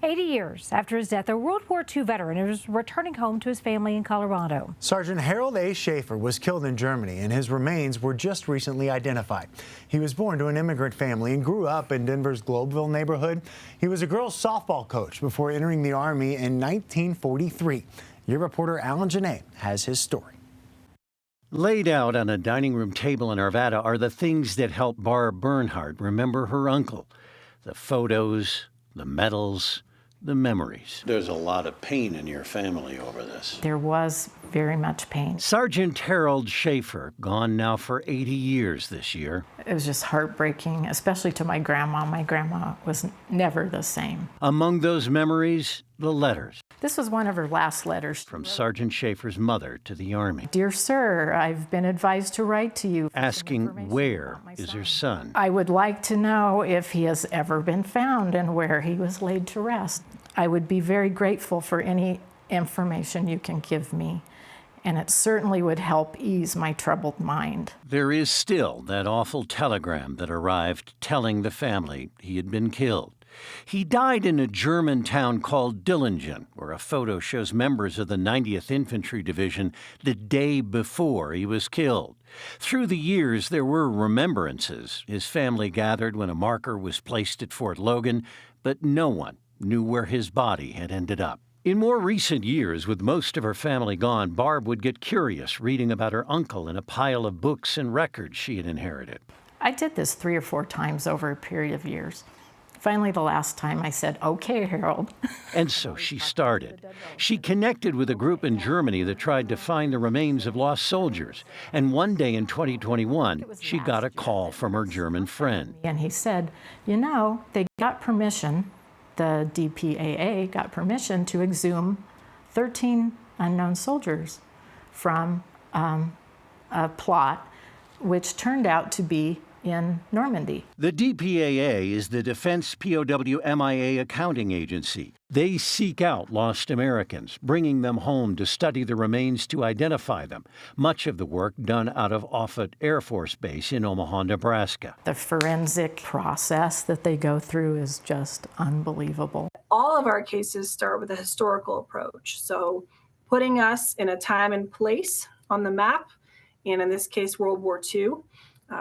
80 years after his death, a World War II veteran is returning home to his family in Colorado. Sergeant Harold A. Schaefer was killed in Germany, and his remains were just recently identified. He was born to an immigrant family and grew up in Denver's Globeville neighborhood. He was a girls' softball coach before entering the Army in 1943. Your reporter Alan Janae has his story. Laid out on a dining room table in Arvada are the things that helped Barb Bernhardt remember her uncle. The photos, the medals, the memories. There's a lot of pain in your family over this. There was very much pain. Sergeant Harold Schaefer, gone now for 80 years this year. It was just heartbreaking, especially to my grandma. My grandma was never the same. Among those memories, the letters. This was one of her last letters. From Sergeant Schaefer's mother to the Army. Dear sir, I've been advised to write to you. Asking where is her son. I would like to know if he has ever been found and where he was laid to rest. I would be very grateful for any information you can give me, and it certainly would help ease my troubled mind. There is still that awful telegram that arrived telling the family he had been killed. He died in a German town called Dillingen, where a photo shows members of the 90th Infantry Division the day before he was killed. Through the years, there were remembrances. His family gathered when a marker was placed at Fort Logan, but no one knew where his body had ended up. In more recent years, with most of her family gone, Barb would get curious reading about her uncle in a pile of books and records she had inherited. I did this 3 or 4 times over a period of years. Finally, the last time I said, okay, Harold. And so she started. She connected with a group in Germany that tried to find the remains of lost soldiers. And one day in 2021, she got a call from her German friend. And he said, you know, they got permission, the DPAA got permission to exhume 13 unknown soldiers from a plot which turned out to be in Normandy. The DPAA is the Defense POW MIA accounting agency. They seek out lost Americans, bringing them home to study the remains to identify them. Much of the work done out of Offutt Air Force Base in Omaha, Nebraska. The forensic process that they go through is just unbelievable. All of our cases start with a historical approach. So putting us in a time and place on the map, and in this case, World War II,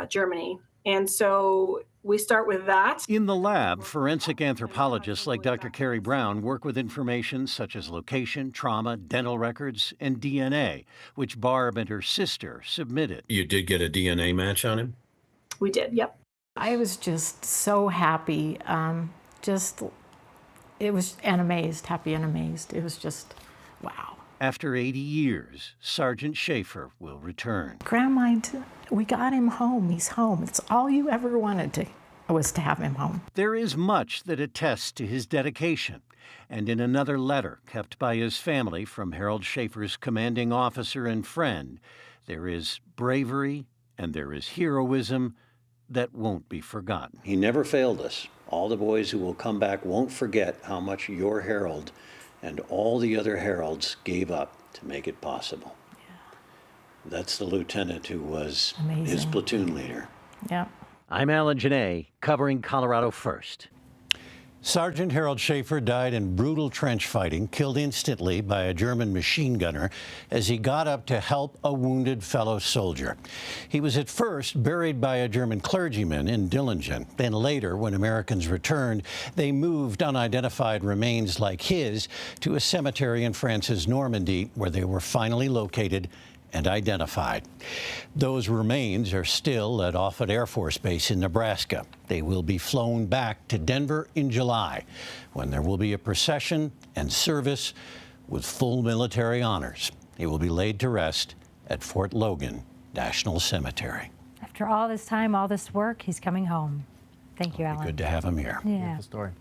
Germany. And so we start with that. In the lab, forensic anthropologists like Dr. Carrie Brown work with information such as location, trauma, dental records, and DNA, which Barb and her sister submitted. You did get a DNA match on him? We did, yep. I was just so happy. It was happy and amazed. It was just, wow. After 80 years, Sergeant Schaefer will return. Grandma, we got him home. He's home. It's all you ever wanted was to have him home. There is much that attests to his dedication. And in another letter kept by his family from Harold Schaefer's commanding officer and friend, there is bravery and there is heroism that won't be forgotten. He never failed us. All the boys who will come back won't forget how much your Harold and all the other Harolds gave up to make it possible. Yeah. That's the lieutenant who was his platoon leader. Yeah. I'm Alan Janae, covering Colorado First. Sergeant Harold Schaefer died in brutal trench fighting, killed instantly by a German machine gunner as he got up to help a wounded fellow soldier. He was at first buried by a German clergyman in Dillingen. Then later, when Americans returned, they moved unidentified remains like his to a cemetery in France's Normandy, where they were finally located and identified. Those remains are still at Offutt Air Force Base in Nebraska. They will be flown back to Denver in July, when there will be a procession and service with full military honors. He will be laid to rest at Fort Logan National Cemetery. After all this time, all this work, he's coming home. Thank you, Alan. Good to have him here. Yeah. Beautiful story.